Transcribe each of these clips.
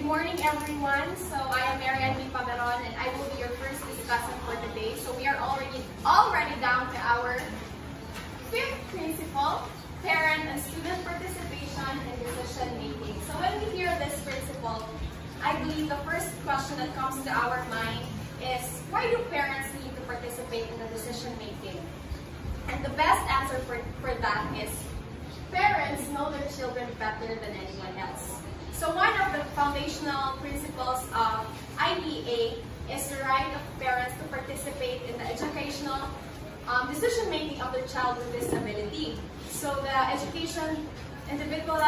Good morning, everyone. So I am Marian B. Pagaron, and I will be your first discussant for today. So we are already down to our fifth principle, parent and student participation in decision making. So when we hear this principle, I believe the first question that comes to our mind is, why do parents need to participate in the decision making? And the best answer for that is, parents know their children better than anyone else. So one of the foundational principles of IDA is the right of parents to participate in the educational decision-making of their child with disability. So the Individuals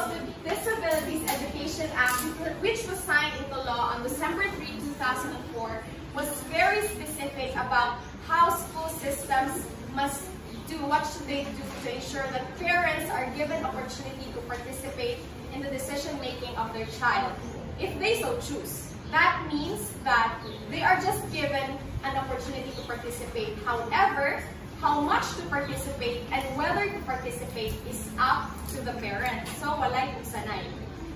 with Disabilities Education Act, which was signed into law on December 3, 2004, was very specific about how school systems must do, what should they do to ensure that parents are given opportunity to participate in the decision-making of their child, if they so choose. That means that they are just given an opportunity to participate. However, how much to participate and whether to participate is up to the parent. So, walay kung sanay.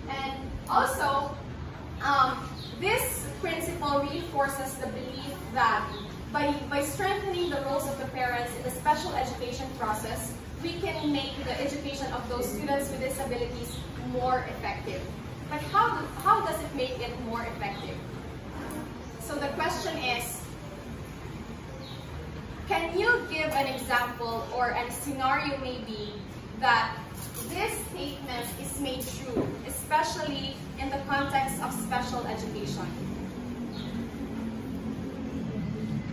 And also, this principle reinforces the belief that by strengthening the roles of the parents in the special education process, we can make the education of those students with disabilities more effective. But how does it make it more effective? So the question is, can you give an example or a scenario maybe that this statement is made true, especially in the context of special education?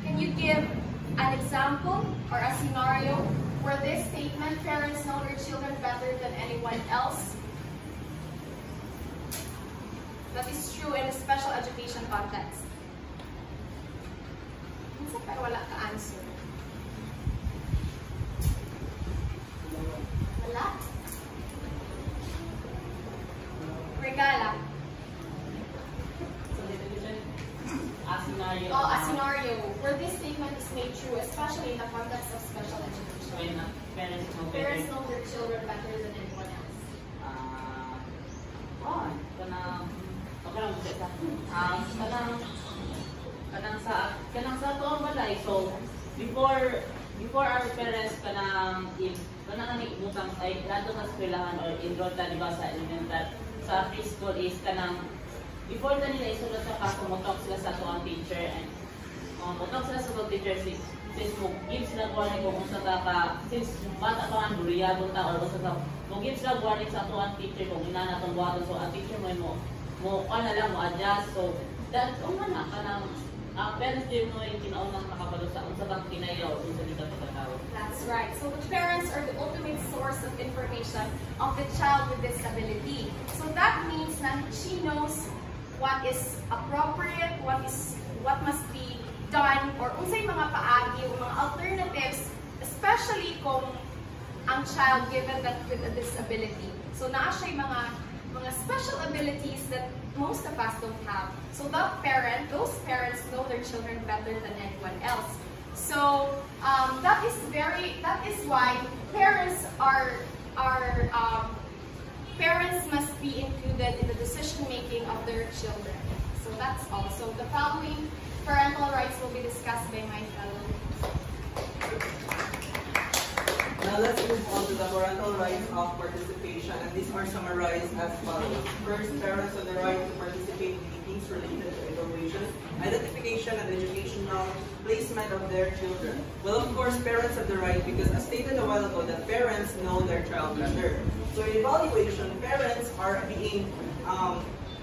Can you give an example or a scenario where this statement, parents know their children better than anyone else, that is true in a special education context? Minsan pero wala ka answer. Wala? Regala. A scenario where this statement is made true, especially in the context of special education. When Parents know their children better than anyone else. Kanang sa tuong balay. So before our parents kanang ibutang ay nato sa eskwelahan or enroll ta diba sa elemental sa preschool is kanang before na nila isulod sa class, mutok sila sa tuwang teacher and mutok sila sa tuwang teacher since give sila warning kung unsa ta ka, since bata pa ang duriyabon ta or unsa ta, give sila warning sa tuwang teacher kung ina na itong buhaton. So ang teacher mo na lang mo adjust. So that's na kanang parents din mo yung kinaunang nakapalo sa unsa bang kinayaw unsa dito pagkatao. That's right. So the parents are the ultimate source of information of the child with disability. So that means that she knows what is appropriate, what must be done, or unsay mga paagi o mga alternatives, especially kung ang child given that with a disability. So naa siya mga special abilities that most of us don't have. So those parents know their children better than anyone else. So that is why parents must be included in the decision-making of their children. So that's all. So the following parental rights will be discussed by my fellow. Now let's move on to the parental rights of participation, and these are summarized as follows. First, parents have the right to participate in meetings related to evaluation, identification, and educational placement of their children. Well, of course, parents have the right because, as stated a while ago, that parents know their child better. So in evaluation, parents are being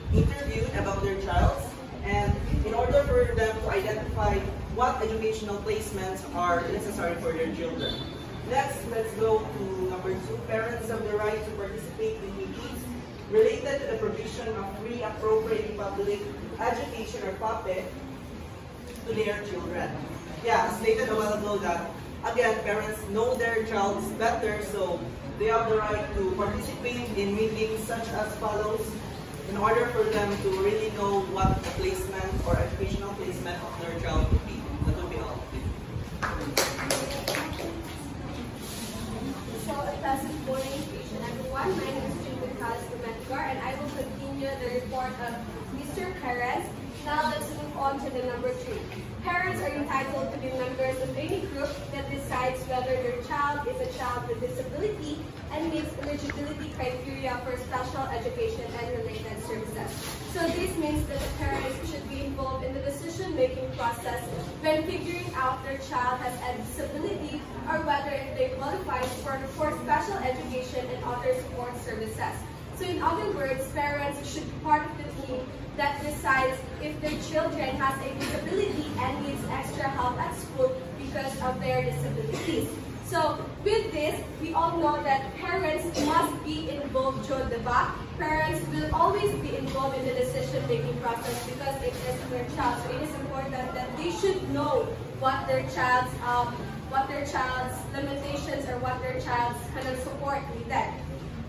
interviewed about their child, and in order for them to identify what educational placements are necessary for their children. Next, let's go to number 2. Parents have the right to participate in meetings related to the provision of free, appropriate public education or PAPE to their children. Yeah, as stated a while ago that, again, parents know their child better, so they have the right to participate in meetings such as follows in order for them to really know what the placement or educational placement of their child would be. That will be all. So, a pleasant morning, everyone. My name is June Lucas, the Edgar, and I will continue the report of Mr. Perez. Now let's move on to the number 3. Parents are entitled to be members of any group that decides whether their child is a child with disability and meets eligibility criteria for special education and related services. So this means that the parents should be involved in the decision-making process when figuring out their child has a disability or whether if they qualify for special education and other support services. So in other words, parents should be part of the team that decides if their children has a disability and needs extra help at school because of their disabilities. So with this, we all know that parents must be involved, Joe, diba? Parents will always be involved in the decision-making process because it is their child. So it is important that they should know what their child's limitations or what their child's kind of support needed.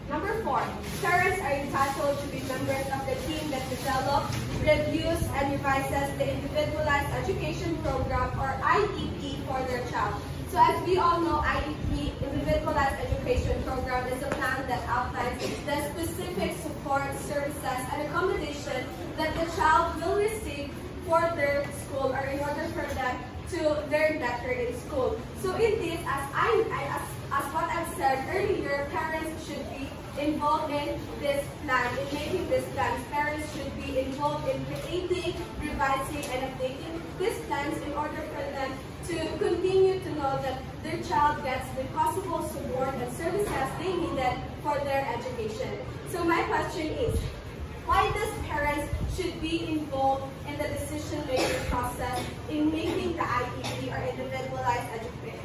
Number 4, parents are entitled to be members of the team that develops, reviews, and revises the Individualized Education Program or IEP for their child. So as we all know, IEP, Individualized Education Program, is a plan that outlines the specific support, services, and accommodation that the child will receive for their school or in order for them to learn better in school. So in this, as what I've said earlier, parents should be involved in this plan, in making this plans. Parents should be involved in creating, revising, and updating these plans in order for them to continue to know that their child gets the possible support and services they needed for their education. So my question is, why does parents should be involved in the decision-making process in making the IEP or Individualized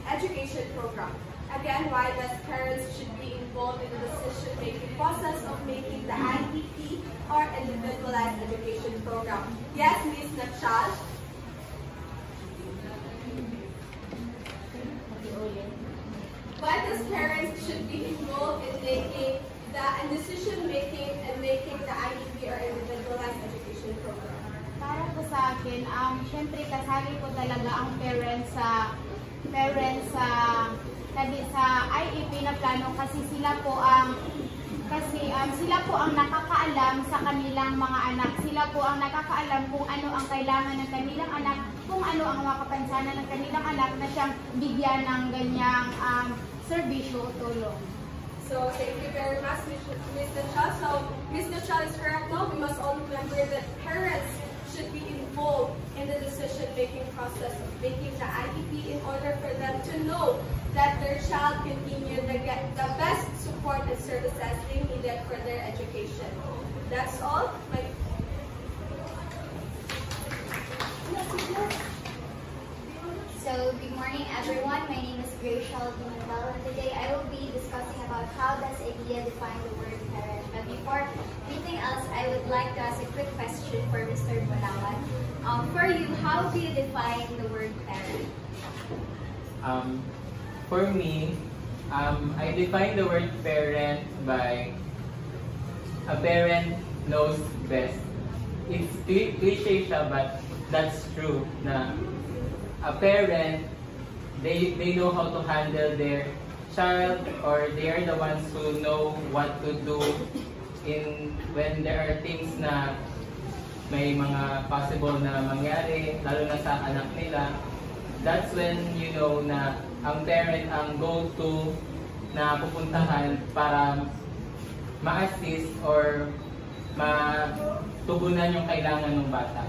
Education Program? Again, why does parents should be involved in the decision-making process of making the IEP or Individualized Education Program? Yes, Ms. Nachal? Why does parents should be involved in making the decision-making and making the IEP or Individualized Education Program? Para po sa akin, syempre kasali po talaga ang parents sa IEP na plano kasi sila po ang nakakaalam sa kanilang mga anak. Sila po ang nakakaalam kung ano ang kailangan ng kanilang anak, kung ano ang mga kapansanan ng kanilang anak na siyang bigyan ng ganyang serbisyo o tulong. So thank you very much, Ms. Nachal. So Ms. Nachal is correct. No, we must all remember that parents should be involved in the decision-making process of making the IEP in order for them to know that their child continue to get the best support and services they needed for their education. That's all. So, good morning everyone. My name is Grace Shalabinabal, and today I will be discussing about how does IDEA define the word parent. But before anything else, I would like to ask a quick question for Mr. Bulawan. For you, how do you define the word parent? For me, I define the word parent by a parent knows best. It's cliche siya, but that's true na a parent, they know how to handle their child, or they are the ones who know what to do when there are things na may mga possible na mangyari, lalo na sa anak nila. That's when you know na ang parent ang go-to na pupuntahan para ma-assist or matugunan yung kailangan ng bata.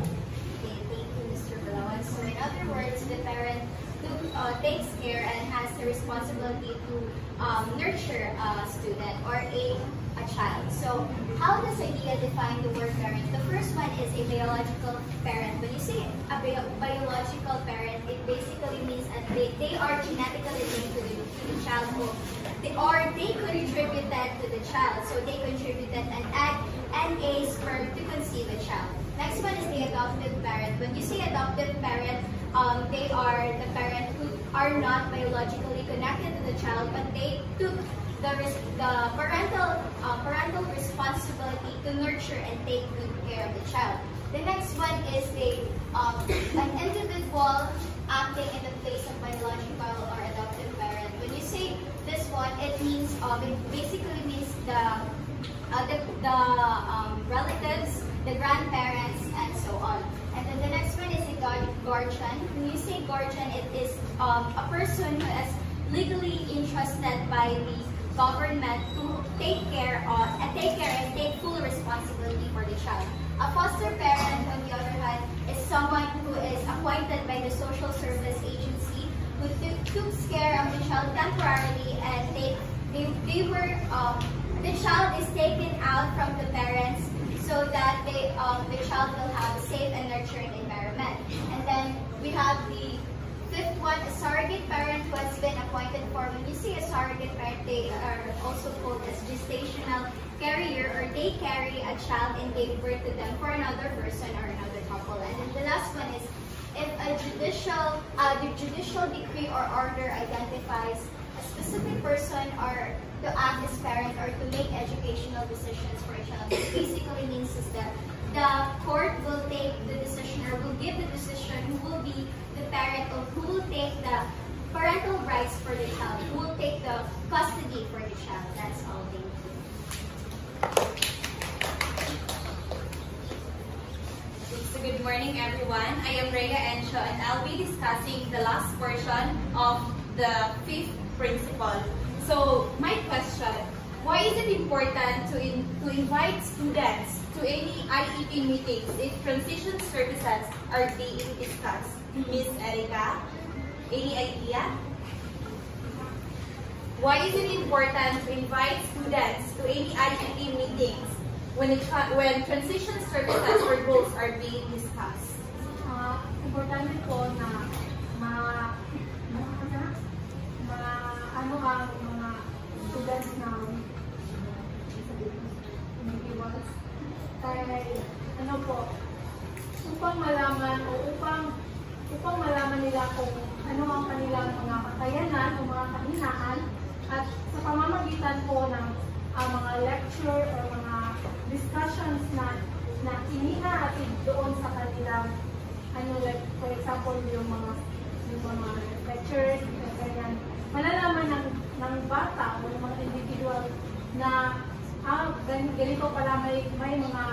Okay, thank you, Mr. Bulawan. So in other words, the parent who takes care and has the responsibility to nurture a student or a child. So how does IDEA define the word parent? The first one is a biological parent. When you say a biological parent, it basically means that they are genetically linked to the child, or they contributed to the child. So they contributed an egg and a sperm to conceive a child. Next one is the adoptive parent. When you say adoptive parent, they are the parent who are not biologically connected to the child, but they took the parental responsibility to nurture and take good care of the child. The next one is an individual acting in the place of biological or adoptive parent. When you say this one, it means it basically means the relatives, the grandparents, and so on. And then the next one is a guardian. When you say guardian, it is a person who is legally entrusted by the government to take care and take full responsibility for the child. A foster parent, on the other hand, is someone who is appointed by the social service agency who took care of the child temporarily, and the child is taken out from the parents so that the child will have a safe and nurturing environment. And then we have the fifth one, a surrogate parent who has been appointed for. When you say a surrogate parent, they are also called as gestational carrier, or they carry a child and give birth to them for another person or another couple. And then the last one is if the judicial decree or order identifies a specific person or to act as parent or to make educational decisions for a child. It basically means is that the court will take the decision or will give the decision who will be the parent or who will take the parental rights for the child, who will take the custody for the child. That's all. Thank you. So good morning everyone. I am Rhea Encho and I'll be discussing the last portion of the fifth principle. So my question, why is it important to invite students to any IEP meetings if transition services are being discussed? Miss Erica, any idea? Why is it important to invite students to any IEP meetings when transition services or goals are being discussed? Importante po na ang mga students na individuals kaya upang malaman o upang malaman nila kung ano ang kanilang mga kakayanan o mga kahinaan, at sa pamamagitan po ng mga lecture o mga discussions na inihahatid doon sa kanilang like for example yung mga lectures ganyan, malalaman ng bata o ng mga individual na ganito pala may mga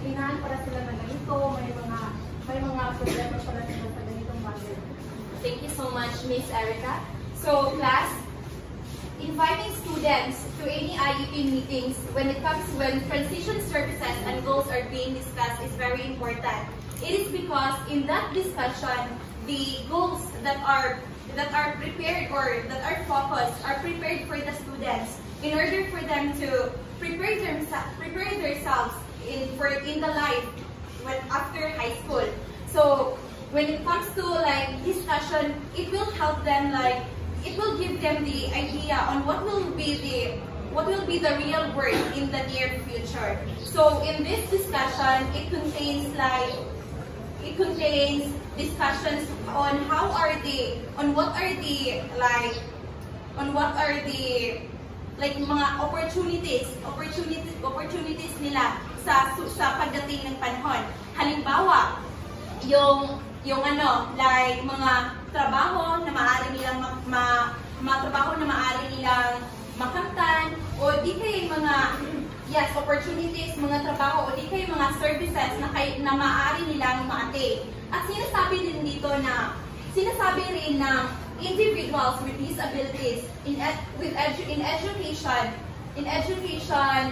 hinahan para sila na ganito, may mga problema pala sila sa ganitong bagay. Thank you so much, Miss Erica. So class, inviting students to any IEP meetings when transition services and goals are being discussed is very important. It is because in that discussion, the goals that are prepared or that are focused are prepared for the students in order for them to prepare themselves in the life after high school. So when it comes to like discussion, it will help them, like it will give them the idea on what will be the real world in the near future. So in this discussion, it contains discussions on what are the mga opportunities nila sa pagdating ng panahon. Halimbawa, yung mga trabaho na maaari nilang makamtan, o di kaya opportunities, mga trabaho, o di kaya mga services na maaari nilang ma-attain. At sinasabi rin ng individuals with disabilities in Education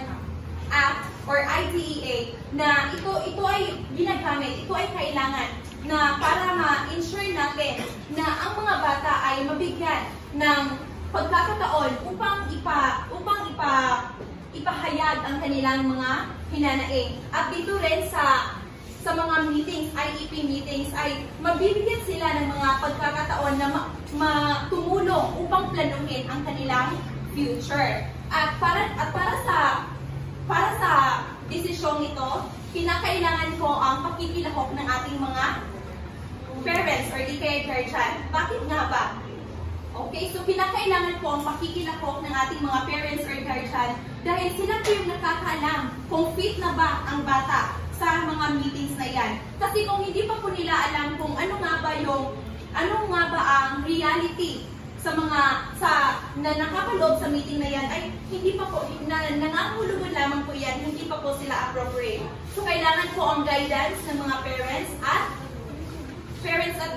Act or IDEA na ito ay ginagamit, ito ay kailangan na para ma-ensure natin na ang mga bata ay mabigyan ng pagkakataon upang ipahayag ang kanilang mga hinanaing. At dito rin sa mga meetings, IEP meetings, ay mabibigyan sila ng mga pagkakataon na tumulong upang planuhin ang kanilang future. At para sa desisyong ito, kinakailangan ko ang pakikilahok ng ating mga parents or di kaya guardian. Bakit nga ba? Okay, so kinakailangan po ang pakikilahok ng ating mga parents or guardian dahil sila po yung nakakaalam kung fit na ba ang bata sa mga meetings na yan. Kasi kung hindi pa po nila alam kung ano nga ba ang reality na nakapaloob sa meeting na yan, ay hindi pa po, nangangahulugan lamang po yan appropriate. So kailangan po ang guidance ng mga parents at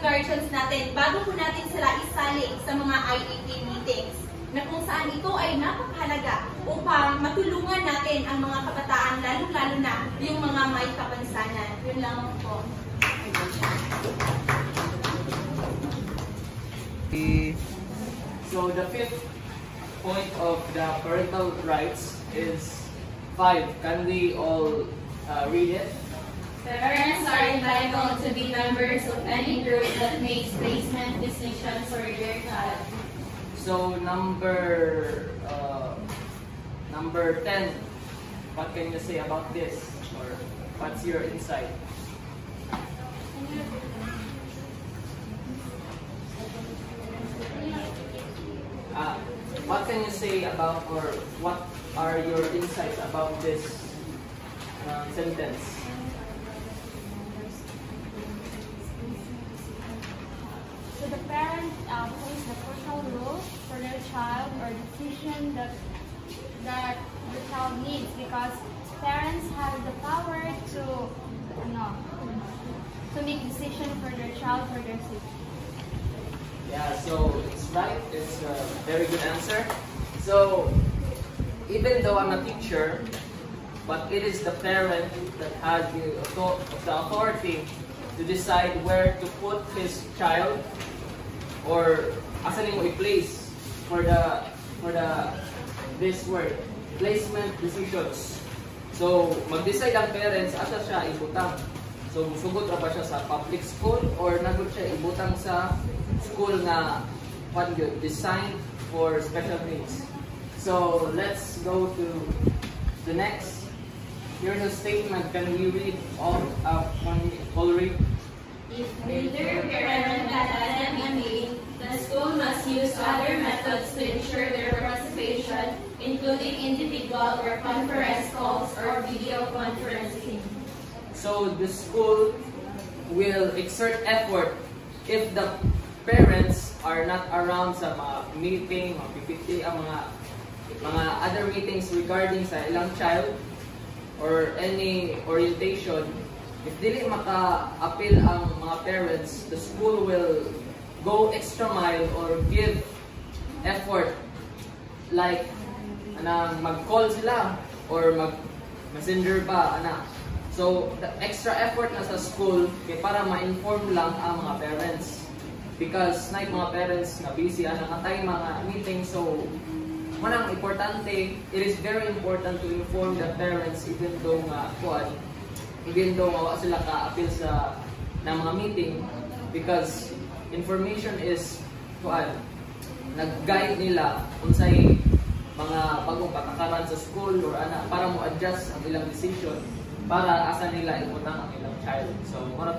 guardians natin bago po natin sila isaling sa mga IEP meetings na kung saan ito ay napakahalaga upang matulungan natin ang mga kabataan, lalong-lalo na yung mga may kapansanan. Yun lamang po. So the fifth point of the parental rights is 5. Can we all read it? Parents are entitled to be members of any group that makes placement decisions for their child. So number 10, what can you say about this, or what's your insight? What can you say about, or what are your insights about this sentence? So the parent plays the crucial role for their child or decision that the child needs, because parents have the power to make decision for their child, for their safety. Yeah, so it's right. It's a very good answer. So even though I'm a teacher, but it is the parent that has the authority to decide where to put his child, or asan mo i-place for this word, placement decisions. So mag-decide ang parents asa siya ibutang. So musugot ra ba siya sa public school, or nagud siya ibutang sa school na designed for special needs. So let's go to the next. Here's a statement. Can we read all read? If neither parent has any need, the school must use other methods to ensure their participation, including individual or conference calls or video conferencing. So the school will exert effort if the parents are not around sa mga meeting, mga PPT, ang mga other meetings regarding sa ilang child or any orientation. If dili maka-appeal ang mga parents, the school will go extra mile or give effort, like mag-call sila or mag-messenger pa, So the extra effort na sa school kay para ma-inform lang ang mga parents, because na mga parents na busy nakatay mga meeting. So manang importante, it is very important to inform the parents even though sila ka-appeal sa mga meeting, because information is nag-guide nila unsay mga bagong patakaran sa school or para mo adjust ang ilang decision para asa nila ibutang ang ilang child. So mura